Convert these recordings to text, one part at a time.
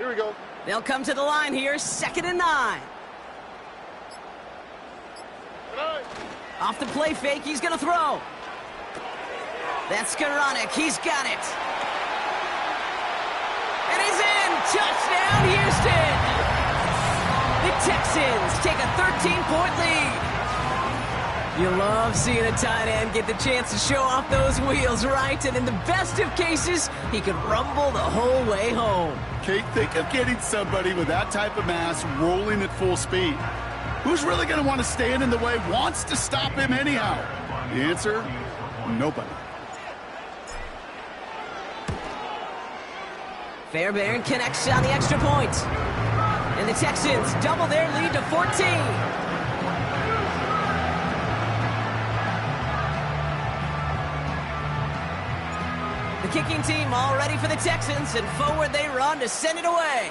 Here we go. They'll come to the line here, 2nd and 9. Off the play fake, he's going to throw. That's Skoranek, he's got it. And he's in! Touchdown, Houston! The Texans take a 13-point lead. You love seeing a tight end get the chance to show off those wheels, right? And in the best of cases, he could rumble the whole way home. Kate, think of getting somebody with that type of mass rolling at full speed. Who's really going to want to stand in the way, wants to stop him anyhow? The answer, nobody. Fairbairn connects on the extra point. And the Texans double their lead to 14. The kicking team all ready for the Texans, and forward they run to send it away.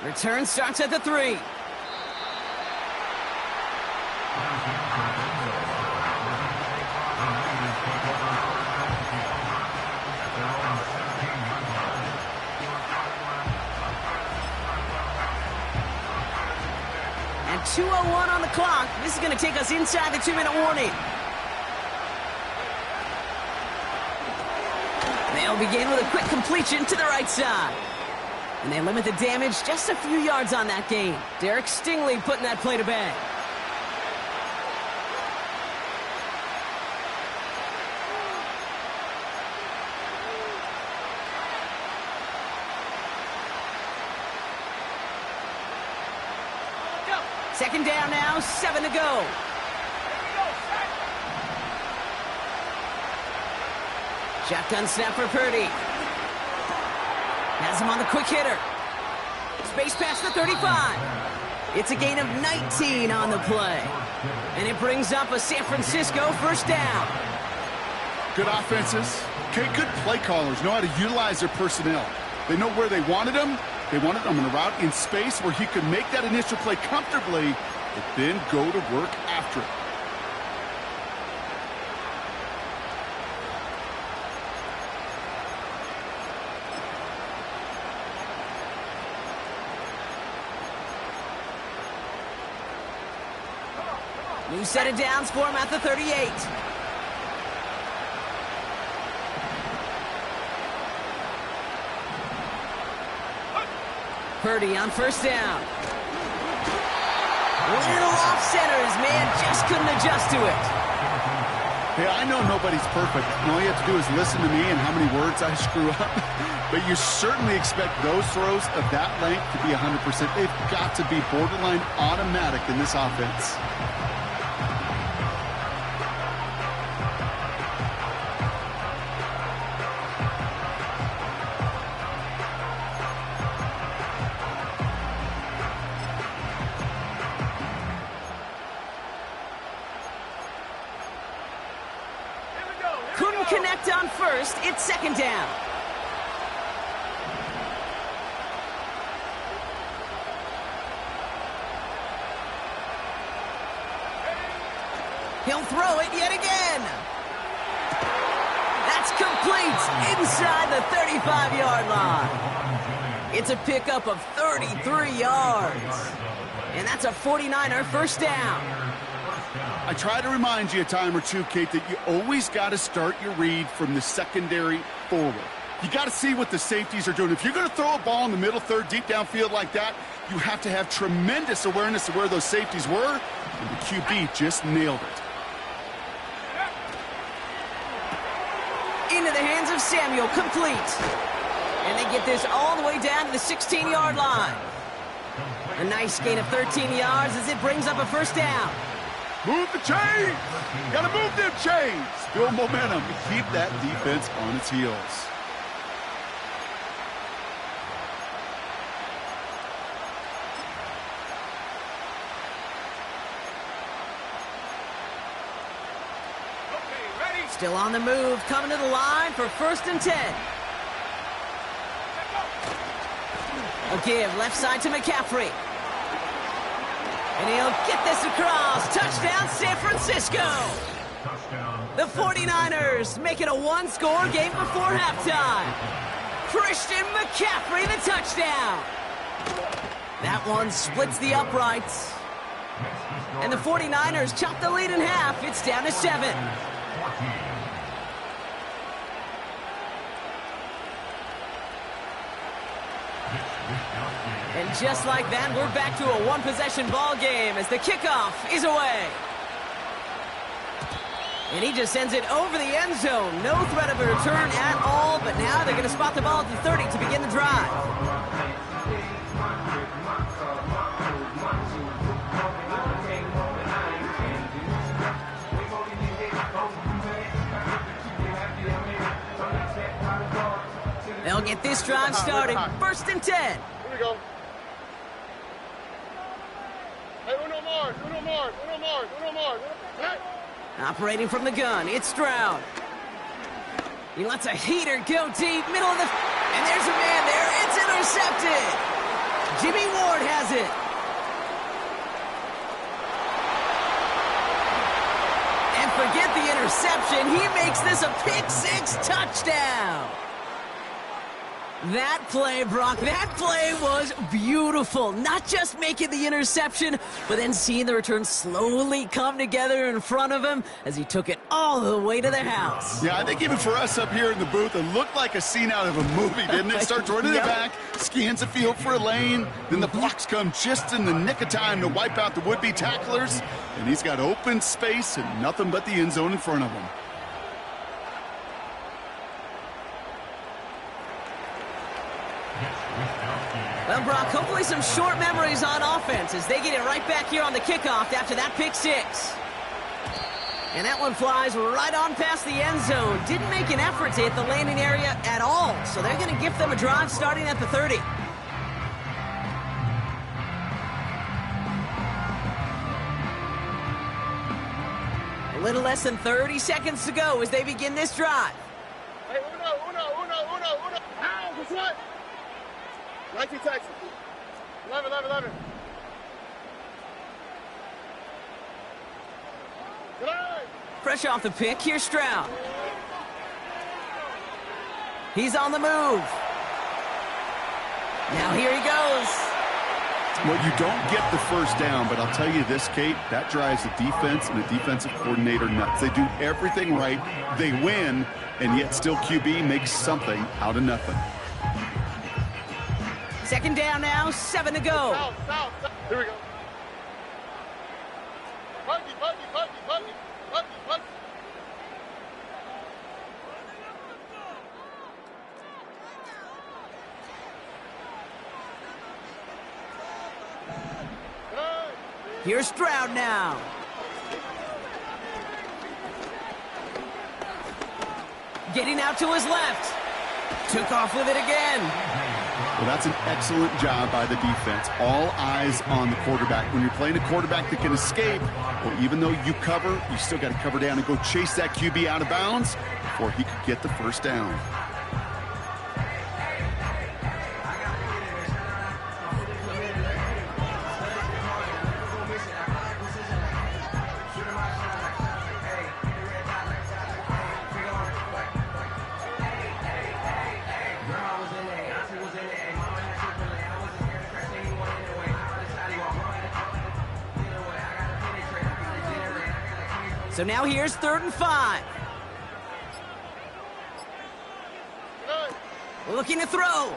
Return starts at the 3. And 2:01 on the clock. This is going to take us inside the 2-minute warning. They'll begin with a quick completion to the right side. And they limit the damage just a few yards on that gain. Derek Stingley putting that play to bed. Second down now, 7 to go. Shotgun snap for Purdy. Has him on the quick hitter. Space past the 35. It's a gain of 19 on the play. And it brings up a San Francisco first down. Good offenses. Okay, good play callers know how to utilize their personnel. They know where they wanted them. They wanted them in a route in space where he could make that initial play comfortably, but then go to work after it. New set of downs for him at the 38. Purdy on first down. Little off center. His man just couldn't adjust to it. Hey, I know nobody's perfect. And all you have to do is listen to me and how many words I screw up. But you certainly expect those throws of that length to be 100%. They've got to be borderline automatic in this offense. Couldn't connect on first. It's second down. He'll throw it yet again. That's complete inside the 35-yard line. It's a pickup of 33 yards. And that's a 49er first down. I try to remind you a time or two, Kate, that you always got to start your read from the secondary forward. You got to see what the safeties are doing. If you're going to throw a ball in the middle third, deep downfield like that, you have to have tremendous awareness of where those safeties were, and the QB just nailed it. Into the hands of Samuel, complete. And they get this all the way down to the 16-yard line. A nice gain of 13 yards as it brings up a first down. Move the chains! Gotta move them chains! Build momentum and keep that defense on its heels. Still on the move, coming to the line for 1st and 10. A give left side to McCaffrey. And he'll get this across. Touchdown, San Francisco. The 49ers make it a one-score game before halftime. Christian McCaffrey, the touchdown. That one splits the uprights. And the 49ers chop the lead in half. It's down to 7. And just like that, we're back to a one-possession ball game as the kickoff is away. And he just sends it over the end zone. No threat of a return at all, but now they're going to spot the ball at the 30 to begin the drive. They'll get this drive started. 1st and 10. Here we go. Hey, uno more. Hey. Operating from the gun, it's Stroud. He lets a heater go deep, middle of the... And there's a man there. It's intercepted. Jimmy Ward has it. And forget the interception. He makes this a pick-6 touchdown. That play, Brock, that play was beautiful. Not just making the interception, but then seeing the return slowly come together in front of him as he took it all the way to the house. Yeah, I think even for us up here in the booth, it looked like a scene out of a movie, didn't it? Starts running the back, scans the field for a lane, then the blocks come just in the nick of time to wipe out the would-be tacklers, and he's got open space and nothing but the end zone in front of him. Well, Brock, hopefully some short memories on offense as they get it right back here on the kickoff after that pick-6. And that one flies right on past the end zone. Didn't make an effort to hit the landing area at all, so they're going to gift them a drive starting at the 30. A little less than 30 seconds to go as they begin this drive. Hey, uno. Ow, what's what? 19 Texans. 11. Good eye. Fresh off the pick, here's Stroud. He's on the move. Now here he goes. Well, you don't get the first down, but I'll tell you this, Kate, that drives the defense and the defensive coordinator nuts. They do everything right. They win, and yet still QB makes something out of nothing. 2nd down now, 7 to go. South. Here we go. Buggy. Here's Stroud now. Getting out to his left. Took off with it again. Well, that's an excellent job by the defense. All eyes on the quarterback. When you're playing a quarterback that can escape, well, even though you cover, you still got to cover down and go chase that QB out of bounds before he could get the first down. So now here's 3rd and 5. Looking to throw.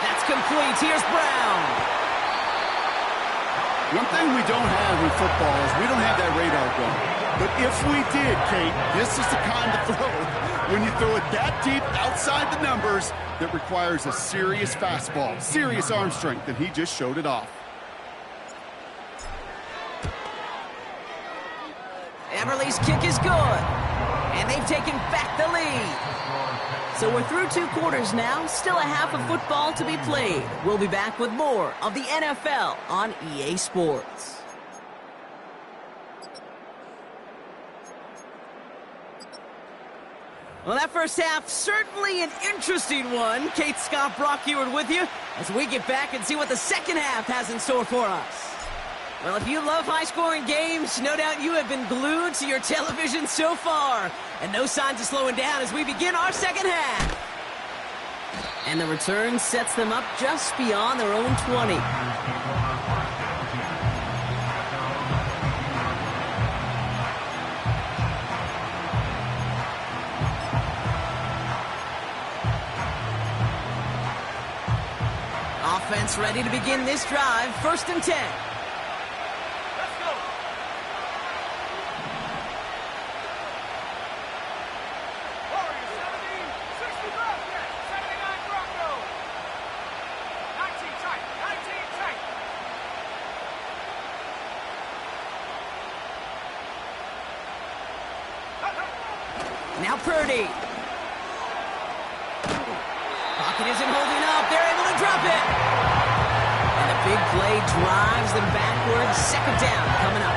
That's complete. Here's Brown. One thing we don't have in football is we don't have that radar gun. But if we did, Kate, this is the kind of throw, when you throw it that deep outside the numbers, that requires a serious fastball, serious arm strength, and he just showed it off. Everly's kick is good, and they've taken back the lead. So we're through 2 quarters now, still a half of football to be played. We'll be back with more of the NFL on EA Sports. Well, that first half, certainly an interesting one. Kate, Scott, Brock Ewart with you as we get back and see what the second half has in store for us. Well, if you love high-scoring games, no doubt you have been glued to your television so far. And no signs of slowing down as we begin our second half. And the return sets them up just beyond their own 20. Offense ready to begin this drive. 1st and 10. Let's go. Warriors 17, 65, yes. 79 Broncos. 19 tight, 19 tight. Now Purdy. Pocket isn't holding up. They're able to drop it. And a big play drives them backwards. 2nd down coming up.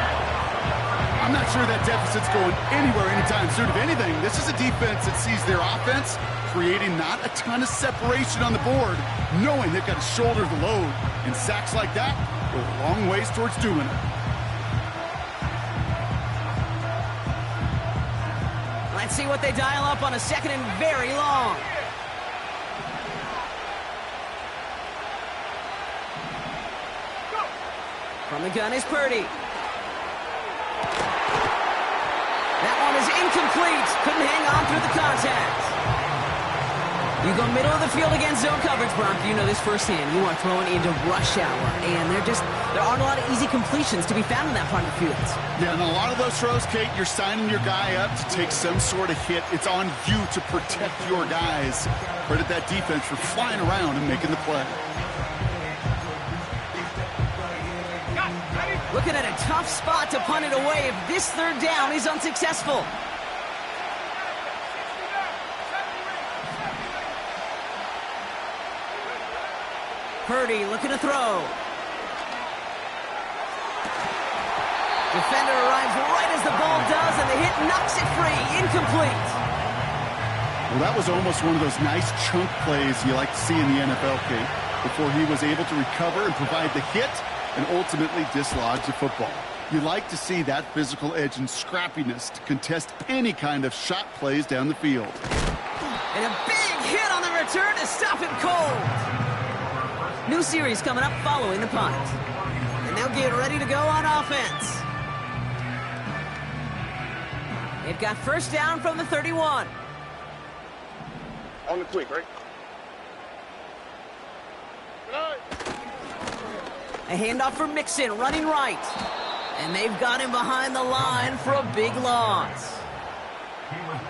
I'm not sure that deficit's going anywhere anytime soon. If anything, this is a defense that sees their offense creating not a ton of separation on the board, knowing they've got to shoulder the load. And sacks like that go a long ways towards doing it. Let's see what they dial up on a 2nd and very long. From the gun is Purdy. That one is incomplete. Couldn't hang on through the contact. You go middle of the field against zone coverage, Bronk. You know this firsthand. You are throwing into rush hour, and there aren't a lot of easy completions to be found in that part of the field. Yeah, and a lot of those throws, Kate, you're signing your guy up to take some sort of hit. It's on you to protect your guys. Credit that defense for flying around and making the play. Looking at a tough spot to punt it away if this 3rd down is unsuccessful. Purdy looking to throw. Defender arrives right as the ball does, and the hit knocks it free. Incomplete. Well, that was almost one of those nice chunk plays you like to see in the NFL, Kate, before he was able to recover and provide the hit and ultimately dislodge the football. You like to see that physical edge and scrappiness to contest any kind of shot plays down the field. And a big hit on the return to stop him cold. New series coming up following the punt. And they'll get ready to go on offense. They've got 1st down from the 31. On the quick, right? A handoff for Mixon, running right. And they've got him behind the line for a big loss.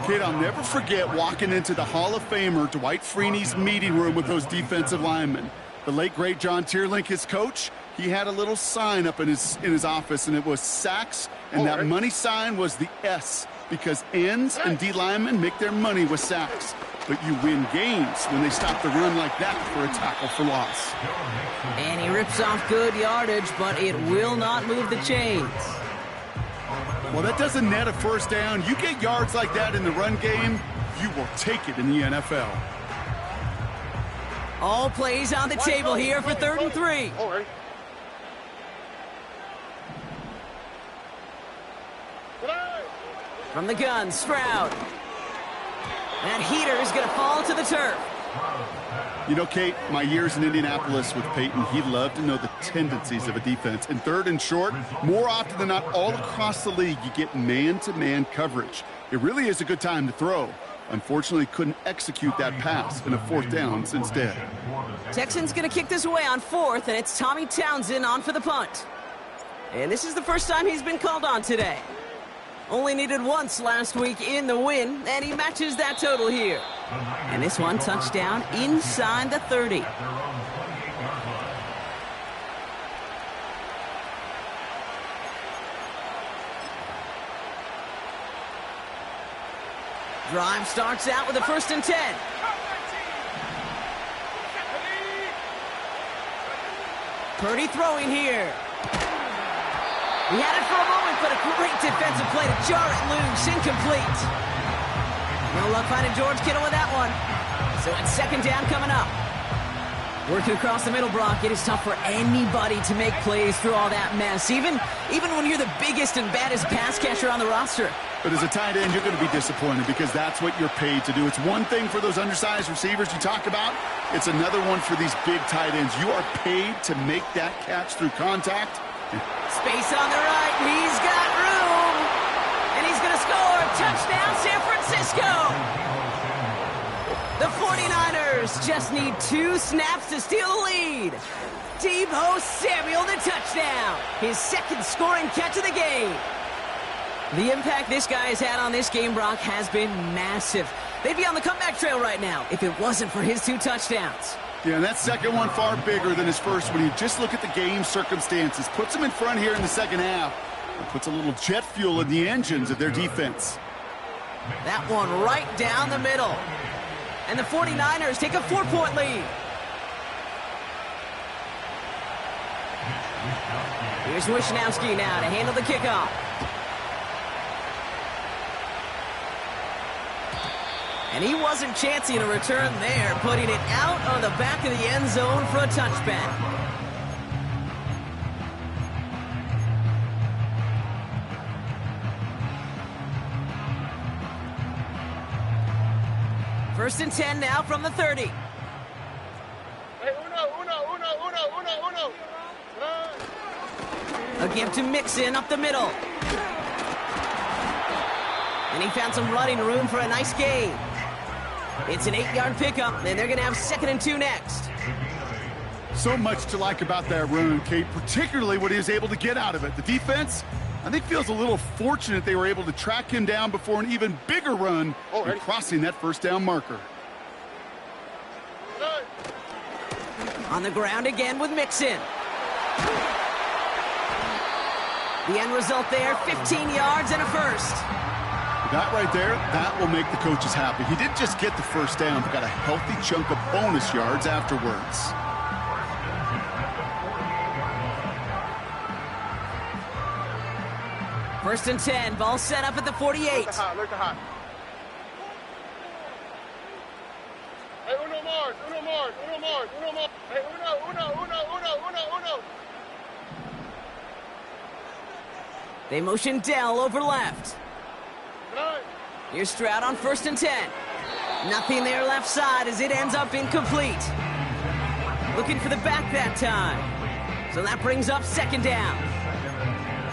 Kate, I'll never forget walking into the Hall of Famer Dwight Freeney's meeting room with those defensive linemen. The late, great John Tierlink, his coach, he had a little sign up in his office, and it was sacks, and that money sign was the S, because ends and D linemen make their money with sacks. But you win games when they stop the run like that for a tackle for loss. And he rips off good yardage, but it will not move the chains. Well, that doesn't net a 1st down. You get yards like that in the run game, you will take it in the NFL. All plays on the table here for 3rd and 3. All right. From the gun, Stroud. That heater is going to fall to the turf. You know, Kate, my years in Indianapolis with Peyton, he loved to know the tendencies of a defense. And 3rd and short, more often than not, all across the league, you get man-to-man coverage. It really is a good time to throw. Unfortunately, couldn't execute that pass in a 4th down instead. Texans going to kick this away on 4th, and it's Tommy Townsend on for the punt. And this is the first time he's been called on today. Only needed once last week in the win, and he matches that total here. And this one, touchdown inside the 30. Drive starts out with a 1st and 10. Purdy throwing here. He had it for a moment, but a great defensive play to jar it loose. Incomplete. No luck finding George Kittle with that one. So it's 2nd down coming up. Working across the middle, Brock, it is tough for anybody to make plays through all that mess, even when you're the biggest and baddest pass catcher on the roster. But as a tight end, you're going to be disappointed because that's what you're paid to do. It's one thing for those undersized receivers you talk about. It's another one for these big tight ends. You are paid to make that catch through contact. Space on the right. He's got room. And he's going to score. Touchdown, San Francisco. The 49ers just need 2 snaps to steal the lead. Deebo Samuel, the touchdown. His second scoring catch of the game. The impact this guy has had on this game, Brock, has been massive. They'd be on the comeback trail right now if it wasn't for his 2 touchdowns. Yeah, and that second one far bigger than his first one. You just look at the game circumstances. Puts them in front here in the second half. It puts a little jet fuel in the engines of their defense. That one right down the middle. And the 49ers take a 4-point lead. Here's Wishnowski now to handle the kickoff. And he wasn't chancing a return there, putting it out on the back of the end zone for a touchback. First and 10 now from the 30. Hey, uno. A give to Mixon up the middle. And he found some running room for a nice gain. It's an 8-yard pickup, and they're going to have 2nd and 2 next. So much to like about that run, Kate, particularly what he was able to get out of it. The defense, I think, feels a little fortunate they were able to track him down before an even bigger run and crossing that first down marker. On the ground again with Mixon. The end result there, 15 yards and a first. That right there, that will make the coaches happy. He didn't just get the first down, but got a healthy chunk of bonus yards afterwards. First and 10, ball set up at the 48. Look hot. Hey, uno more. Hey, uno. They motion Dell over left. Here's Stroud on first and 10. Nothing there left side as it ends up incomplete. Looking for the back that time. So that brings up 2nd down.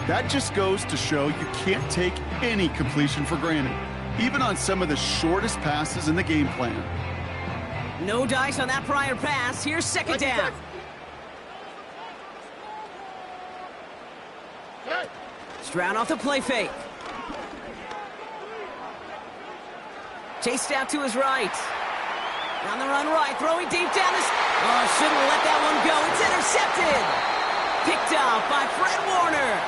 That just goes to show you can't take any completion for granted, even on some of the shortest passes in the game plan. No dice on that prior pass. Here's 2nd down. Stroud off the play fake. Chased out to his right. On the run right, throwing deep down the... Oh, shouldn't let that one go. It's intercepted. Picked off by Fred Warner.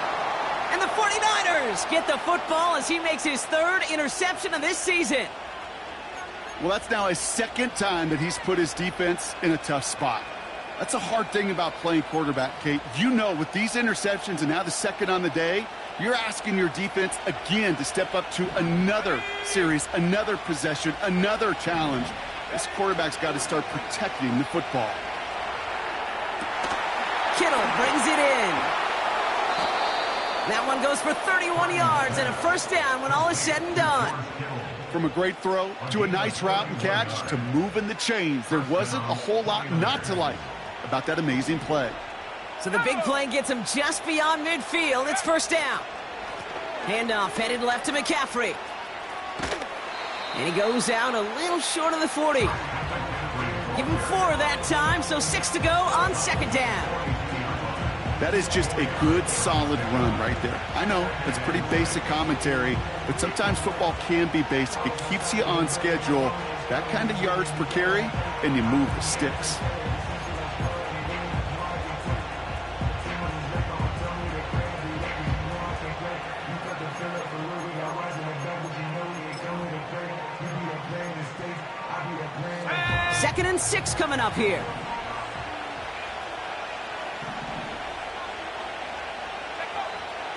And the 49ers get the football as he makes his 3rd interception of this season. Well, that's now his 2nd time that he's put his defense in a tough spot. That's a hard thing about playing quarterback, Kate. You know, with these interceptions and now the 2nd on the day, you're asking your defense again to step up to another series, another possession, another challenge. This quarterback's got to start protecting the football. Kittle brings it in. That one goes for 31 yards and a first down when all is said and done. From a great throw to a nice route and catch to moving the chains, there wasn't a whole lot not to like about that amazing play. So the big play gets him just beyond midfield. It's first down. Handoff headed left to McCaffrey. And he goes out a little short of the 40. Give him 4 that time, so 6 to go on 2nd down. That is just a good, solid run right there. I know, it's pretty basic commentary, but sometimes football can be basic. It keeps you on schedule, that kind of yards per carry, and you move the sticks. Second and 6 coming up here.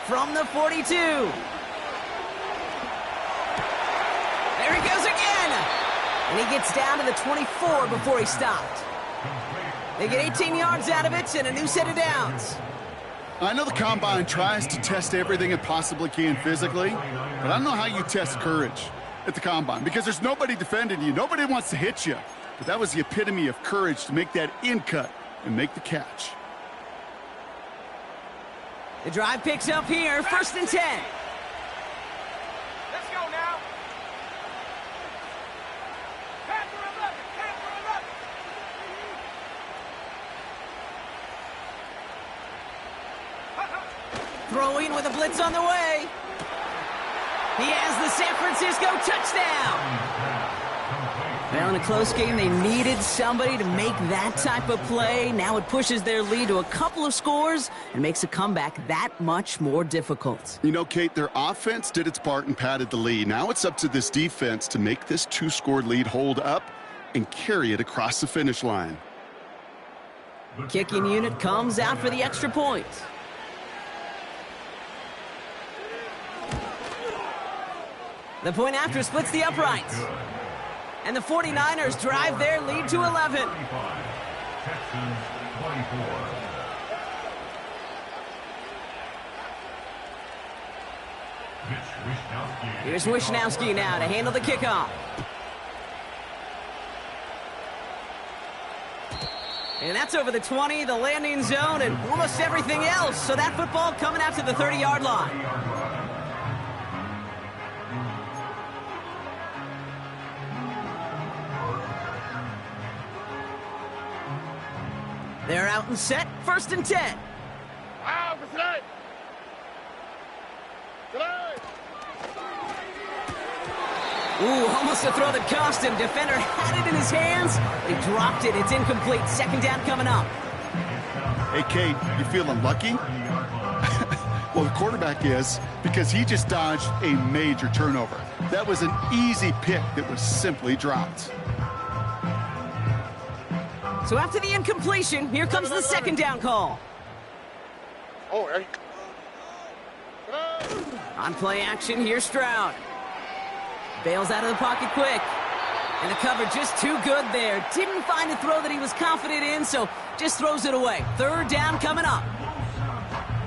From the 42. There he goes again. And he gets down to the 24 before he stopped. They get 18 yards out of it and a new set of downs. I know the Combine tries to test everything it possibly can physically, but I don't know how you test courage at the Combine because there's nobody defending you. Nobody wants to hit you. But that was the epitome of courage to make that in cut and make the catch. The drive picks up here, 1st and 10. Let's go now. Panther 11, Panther 11. Throwing with a blitz on the way. He has the San Francisco touchdown. Well, in a close game, they needed somebody to make that type of play. Now it pushes their lead to a couple of scores and makes a comeback that much more difficult. You know, Kate, their offense did its part and padded the lead. Now it's up to this defense to make this 2-score lead hold up and carry it across the finish line. Kicking unit comes out for the extra point. The point after splits the uprights. And the 49ers drive their lead to 11. Texans 24. Here's Wishnowski now to handle the kickoff. And that's over the 20, the landing zone, and almost everything else. So that football coming out to the 30-yard line. They're out and set, 1st and 10. Wow, for tonight. Tonight. Ooh, almost a throw that cost him. Defender had it in his hands. He dropped it. It's incomplete. 2nd down coming up. Hey, Kate, you feeling lucky? Well, the quarterback is, because he just dodged a major turnover. That was an easy pick that was simply dropped. So after the incompletion, here comes the 2nd down call. Oh, hey. On play action, here's Stroud. Bails out of the pocket quick. And the cover just too good there. Didn't find a throw that he was confident in, so just throws it away. 3rd down coming up.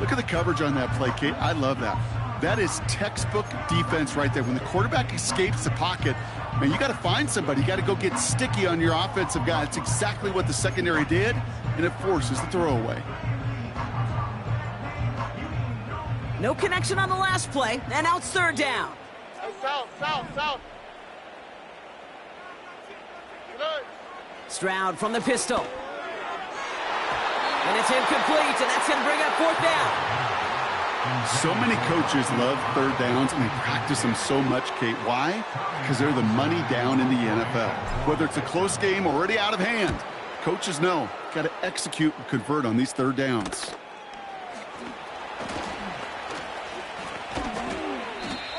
Look at the coverage on that play, Kate. I love that. That is textbook defense right there. When the quarterback escapes the pocket, man, you got to find somebody. You got to go get sticky on your offensive guy. It's exactly what the secondary did, and it forces the throwaway. No connection on the last play, and now it's 3rd down. South. Tonight. Stroud from the pistol. And it's incomplete, and that's going to bring up 4th down. So many coaches love 3rd downs, and they practice them so much, Kate. Why? Because they're the money down in the NFL. Whether it's a close game or already out of hand, coaches know, got to execute and convert on these 3rd downs.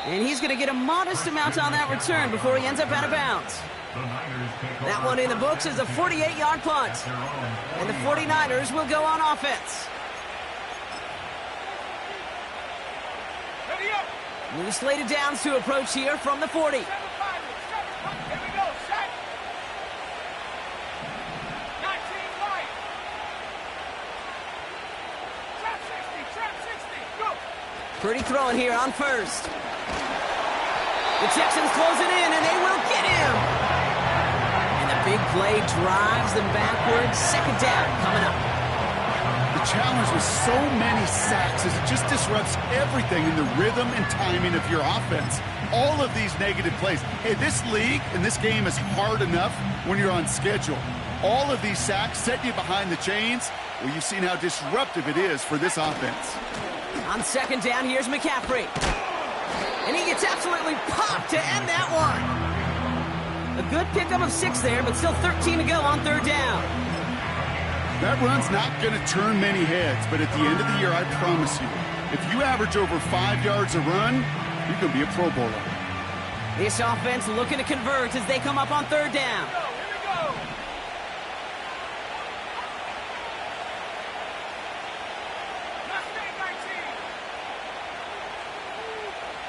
And he's going to get a modest amount on that return before he ends up out of bounds. That one in the books is a 48-yard punt. And the 49ers will go on offense. Ready up. New slated downs to approach here from the 40. 7-5. Here we go. Set. 19 right. Trap 60. Go. Pretty throwing here on 1st. The Texans close it in, and they will get him. And the big play drives them backwards. 2nd down coming up. The challenge with so many sacks is it just disrupts everything in the rhythm and timing of your offense. All of these negative plays. Hey, this league and this game is hard enough when you're on schedule. All of these sacks set you behind the chains. Well, you've seen how disruptive it is for this offense. On 2nd down, here's McCaffrey. And he gets absolutely popped to end that one. A good pickup of 6 there, but still 13 to go on 3rd down. That run's not going to turn many heads, but at the end of the year, I promise you, if you average over 5 yards a run, you're going to be a Pro Bowler. This offense looking to convert as they come up on 3rd down. Here we go. Mustang 19.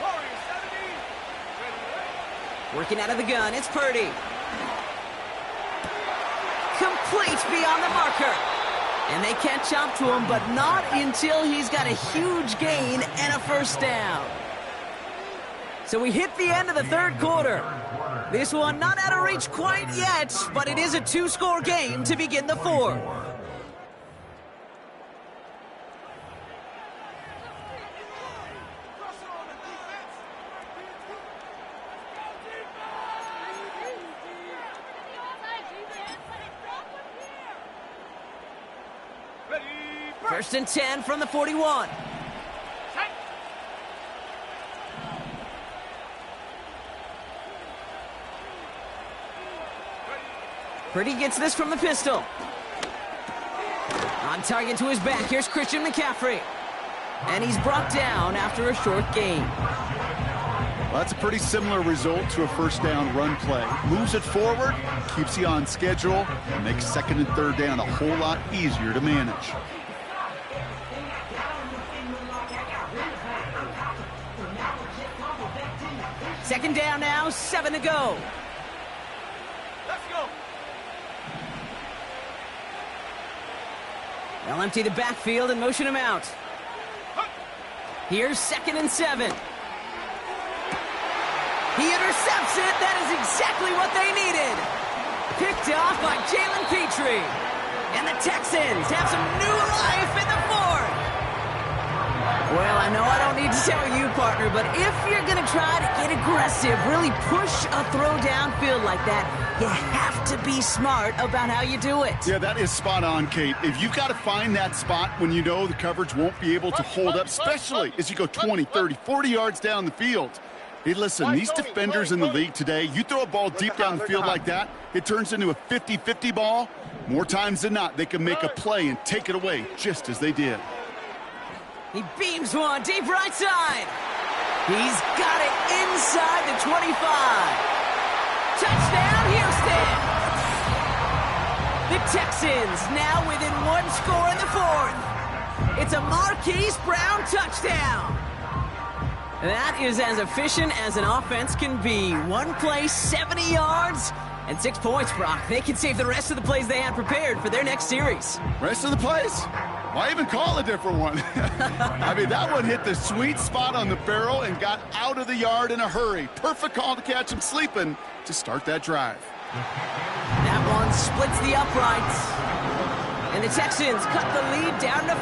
Notorious 70. Working out of the gun, it's Purdy. Complete complete beyond the marker. And they can't chop to him, but not until he's got a huge gain and a first down. So we hit the end of the third quarter. This one not out of reach quite yet, but it is a two-score game to begin the fourth. First and 10 from the 41. Purdy gets this from the pistol. On target to his back, here's Christian McCaffrey. And he's brought down after a short gain. Well, that's a pretty similar result to a first down run play. Moves it forward, keeps you on schedule, and makes second and third down a whole lot easier to manage. Second down now, 7 to go. Let's go. They'll empty the backfield and motion him out. Here's second and 7. He intercepts it. That is exactly what they needed. Picked off by Jalen Petrie. And the Texans have some new life in the fourth. Well, I know I don't need to tell you, partner, but if you're going to try to get aggressive, really push a throw downfield like that, you have to be smart about how you do it. Yeah, that is spot on, Kate. If you've got to find that spot when you know the coverage won't be able to hold up, especially as you go 20, 30, 40 yards down the field. Hey, listen, these defenders in the league today, you throw a ball deep down the field like that, it turns into a 50-50 ball. More times than not, they can make a play and take it away just as they did. He beams one deep right side. He's got it inside the 25. Touchdown, Houston! The Texans now within one score in the fourth. It's a Marquise Brown touchdown. That is as efficient as an offense can be. One play, 70 yards, and 6 points, Brock. They can save the rest of the plays they had prepared for their next series. Rest of the plays? Why even call a different one? I mean, that one hit the sweet spot on the barrel and got out of the yard in a hurry. Perfect call to catch him sleeping to start that drive. That one splits the uprights. And the Texans cut the lead down to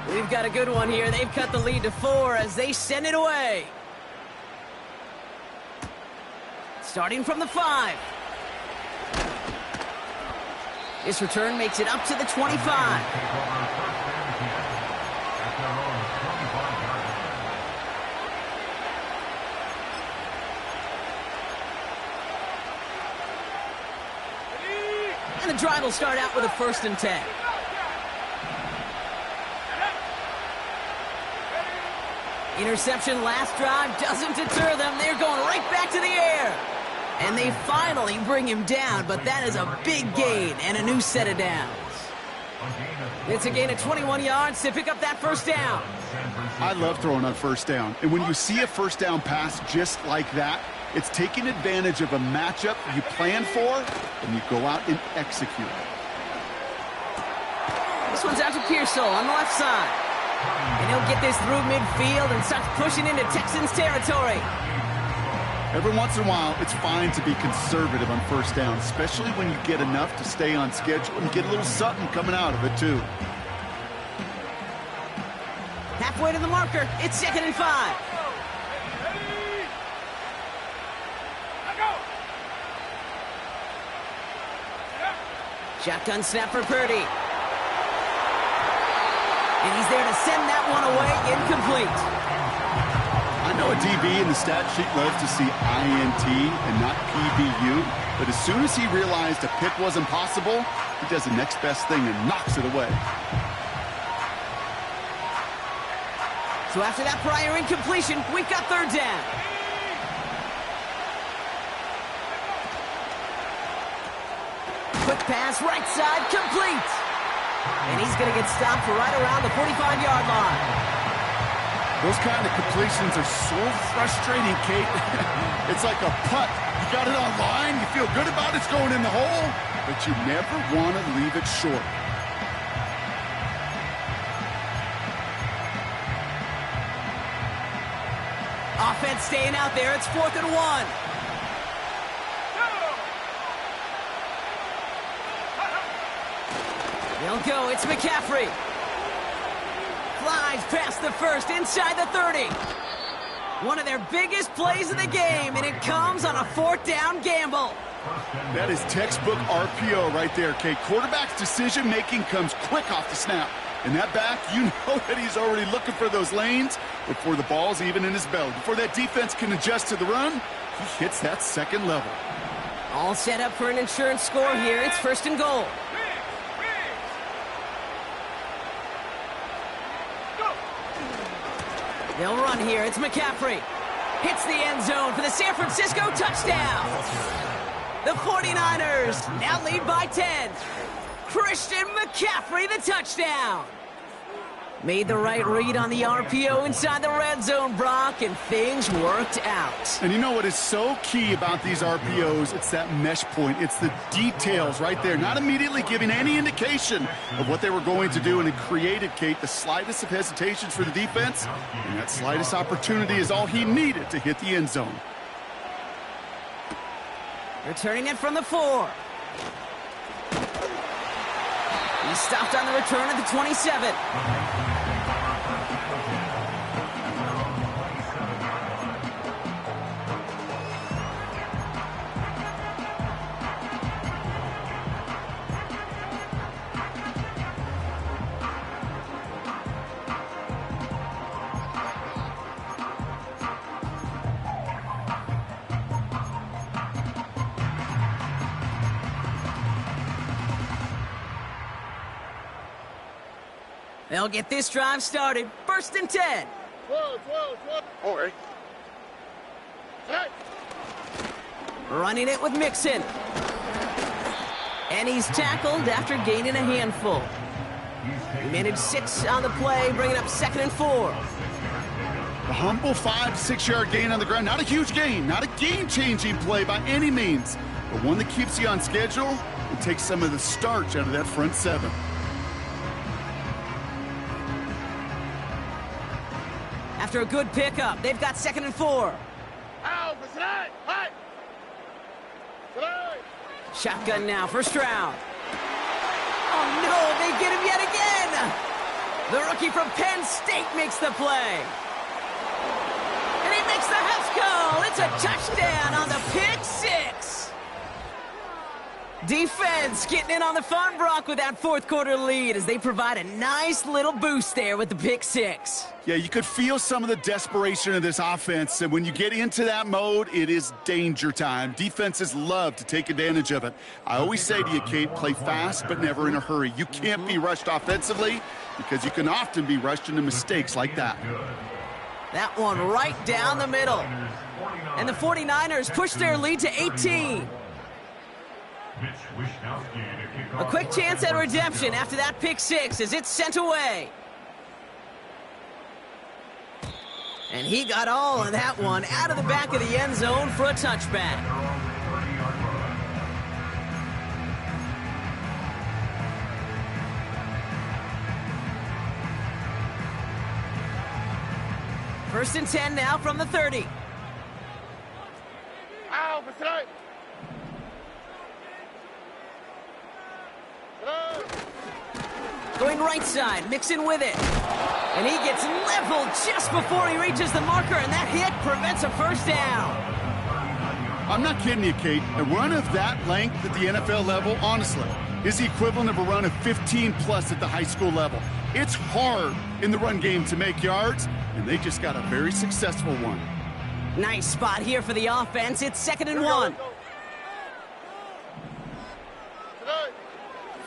4. We've got a good one here. They've cut the lead to 4 as they send it away. Starting from the 5. This return makes it up to the 25. And the drive will start out with a first and 10. Interception last drive doesn't deter them. They're going right back to the air. And they finally bring him down, but that is a big gain and a new set of downs. It's a gain of 21 yards to pick up that first down. I love throwing on first down. And when you see a first down pass just like that, it's taking advantage of a matchup you plan for, and you go out and execute. This one's out to Pearsall on the left side. And he'll get this through midfield and starts pushing into Texans territory. Every once in a while, it's fine to be conservative on first down, especially when you get enough to stay on schedule and get a little something coming out of it, too. Halfway to the marker, it's second and 5. Shotgun snap for Purdy. And he's there to send that one away, incomplete. I know a DB in the stat sheet loves to see INT and not PBU, but as soon as he realized a pick wasn't possible, he does the next best thing and knocks it away. So after that prior incompletion, we've got third down. Quick pass, right side, complete. And he's going to get stopped right around the 45-yard line. Those kind of completions are so frustrating, Kate. It's like a putt. You got it on line, you feel good about it's going in the hole, but you never want to leave it short. Offense staying out there. It's 4th and 1. They'll go. It's McCaffrey. Flies past the first, inside the 30. One of their biggest plays of the game, and it comes on a 4th down gamble. That is textbook RPO right there, Kate. Quarterback's decision-making comes quick off the snap. And that back, you know that he's already looking for those lanes before the ball's even in his belly. Before that defense can adjust to the run, he hits that second level. All set up for an insurance score here. It's 1st and goal. They'll run here. It's McCaffrey. Hits the end zone for the San Francisco touchdown. The 49ers now lead by 10. Christian McCaffrey, the touchdown. Made the right read on the RPO inside the red zone, Brock, and things worked out. And you know what is so key about these RPOs? It's that mesh point. It's the details right there. Not immediately giving any indication of what they were going to do, and it created, Kate, the slightest of hesitations for the defense. And that slightest opportunity is all he needed to hit the end zone. Returning it from the 4. He stopped on the return at the 27. They'll get this drive started. 1st and 10. All right. Running it with Mixon. And he's tackled after gaining a handful. He managed 6 on the play, bringing up 2nd and 4. A humble 5 to 6 yard gain on the ground. Not a huge gain, not a game-changing play by any means, but one that keeps you on schedule and takes some of the starch out of that front 7. After a good pickup, they've got 2nd and 4. Shotgun now for Stroud. Oh no, they get him yet again! The rookie from Penn State makes the play. And he makes the house call. It's a touchdown on the pick 6. Defense getting in on the fun, Brock, with that 4th quarter lead as they provide a nice little boost there with the pick 6. Yeah, you could feel some of the desperation of this offense, and when you get into that mode, it is danger time. Defenses love to take advantage of it. I always say to you, Kate, play fast but never in a hurry. You can't be rushed offensively because you can often be rushed into mistakes like that. That one right down the middle. And the 49ers push their lead to 18. A quick chance at redemption after that pick 6 as it's sent away. And he got all of that one out of the back of the end zone for a touchback. First and 10 now from the 30. Going right side, Mixon with it. And he gets leveled just before he reaches the marker, and that hit prevents a first down. I'm not kidding you, Kate. A run of that length at the NFL level, honestly, is the equivalent of a run of 15-plus at the high school level. It's hard in the run game to make yards, and they just got a very successful one. Nice spot here for the offense. It's 2nd and 1.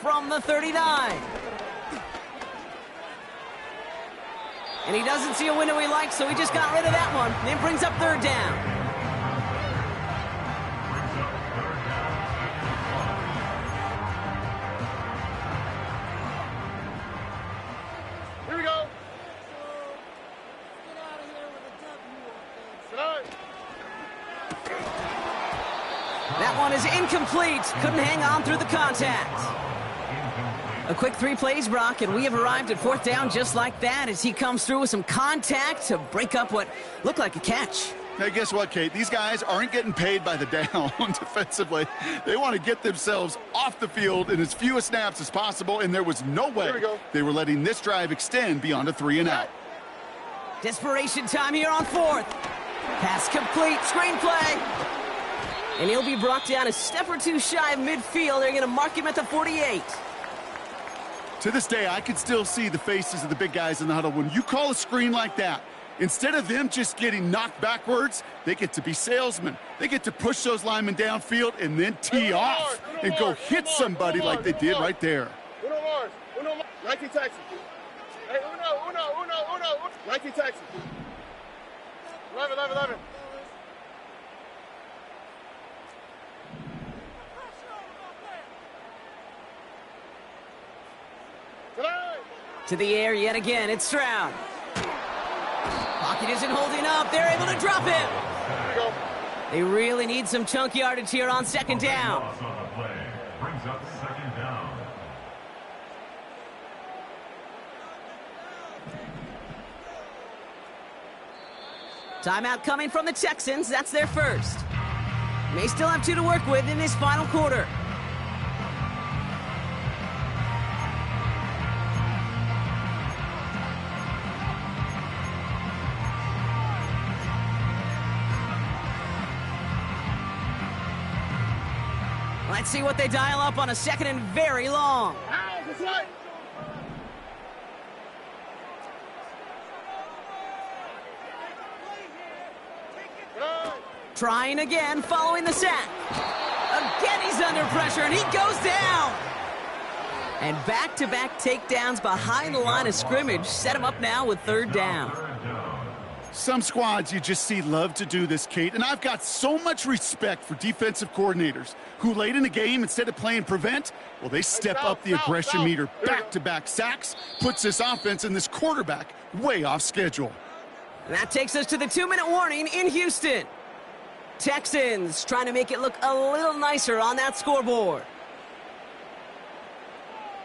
From the 39. And he doesn't see a window he likes, so he just got rid of that one. And it brings up 3rd down. Here we go. one is incomplete. Couldn't hang on through the contact. A quick 3 plays, Brock, and we have arrived at 4th down just like that as he comes through with some contact to break up what looked like a catch. Hey, guess what, Kate? These guys aren't getting paid by the down defensively. They want to get themselves off the field in as few snaps as possible, and there was no way they were letting this drive extend beyond a 3-and-out. Desperation time here on 4th. Pass complete, screenplay. And he'll be brought down a step or two shy of midfield. They're going to mark him at the 48. To this day, I can still see the faces of the big guys in the huddle. When you call a screen like that, instead of them just getting knocked backwards, they get to be salesmen. They get to push those linemen downfield and then tee off and go hit somebody like they did right there. Uno Mars. Nike Texas. Hey, Uno. Nike Texas. 11. To the air yet again, it's Stroud. Pocket isn't holding up. They're able to drop him. They really need some chunk yardage here on 2nd down. Brings up 2nd down. Timeout coming from the Texans. That's their first. May still have 2 to work with in this final quarter. Let's see what they dial up on a 2nd and very long. Trying again, following the sack. Again, he's under pressure, and he goes down. And back-to-back takedowns behind the line of scrimmage set him up now with 3rd down. Some squads you just see love to do this, Kate, and I've got so much respect for defensive coordinators who late in the game, instead of playing prevent, well, they step up the aggression meter. Back-to-back sacks puts this offense and this quarterback way off schedule. And that takes us to the 2-minute warning in Houston. Texans trying to make it look a little nicer on that scoreboard.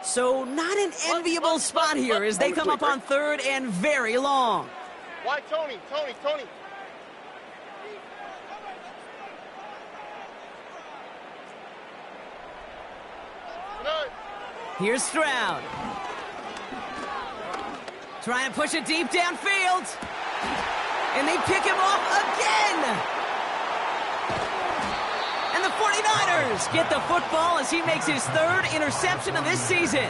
So not an enviable spot here as they come up on 3rd and very long. Why Tony? Here's Stroud. Trying to push it deep downfield. And they pick him off again. And the 49ers get the football as he makes his 3rd interception of this season.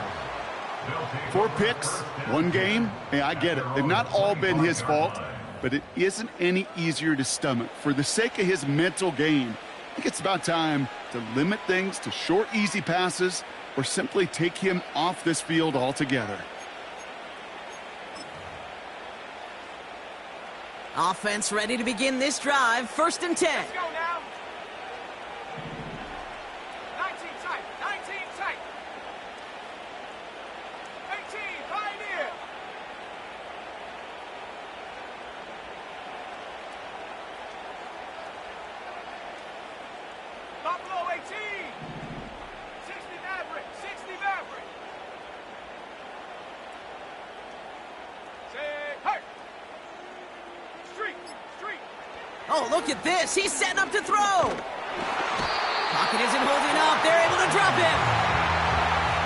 4 picks, 1 game. Hey, I get it. They've not all been his fault, but it isn't any easier to stomach. For the sake of his mental game, I think it's about time to limit things to short, easy passes or simply take him off this field altogether. Offense ready to begin this drive. 1st and 10. Let's go now. 19 tight. 18, Pioneer. Buffalo 18. 60 Maverick. Say, hey. Street. Oh, look at this. He's setting up to throw. Pocket isn't holding up. They're able to drop him.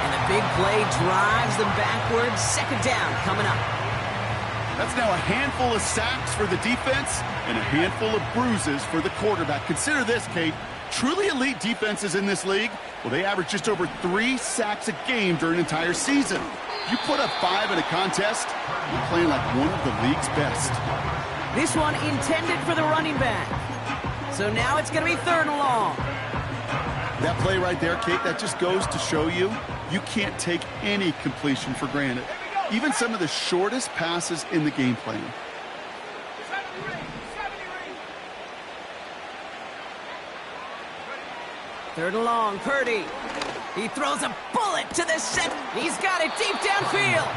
And the big play drives them backwards. 2nd down coming up. That's now a handful of sacks for the defense and a handful of bruises for the quarterback. Consider this, Kate. Truly elite defenses in this league, well, they average just over 3 sacks a game during an entire season. You put up 5 in a contest, you're playing like one of the league's best. This one intended for the running back. So now it's going to be 3rd and long. That play right there, Kate, that just goes to show you can't take any completion for granted. Even some of the shortest passes in the game plan. 3rd and long, Purdy. He throws a bullet to the set. He's got it deep downfield.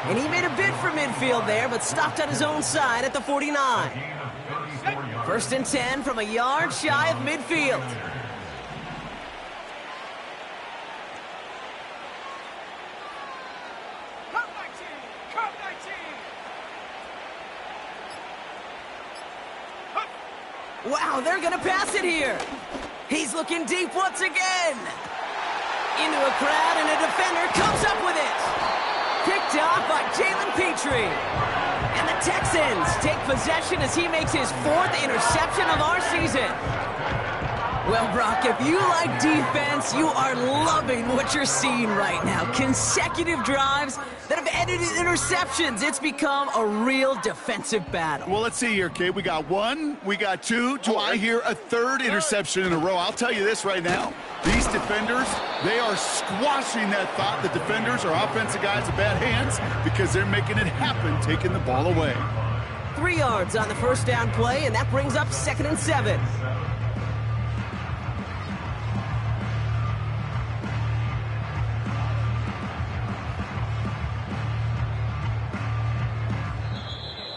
And he made a bid for midfield there, but stopped on his own side at the 49. 1st and 10 from a yard shy of midfield. Wow, they're going to pass it here. He's looking deep once again. Into a crowd, and a defender comes up with it. Picked off by Jalen Petrie. And the Texans take possession as he makes his 4th interception of our season. Well, Brock, if you like defense, you are loving what you're seeing right now. Consecutive drives that have ended in interceptions. It's become a real defensive battle. Well, let's see here, kid. We got 1, we got 2. Do I hear a 3rd interception in a row? I'll tell you this right now. These defenders, they are squashing that thought that defenders are offensive guys with bad hands because they're making it happen, taking the ball away. 3 yards on the first down play, and that brings up 2nd and 7.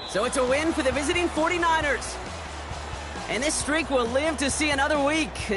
So it's a win for the visiting 49ers. And this streak will live to see another week.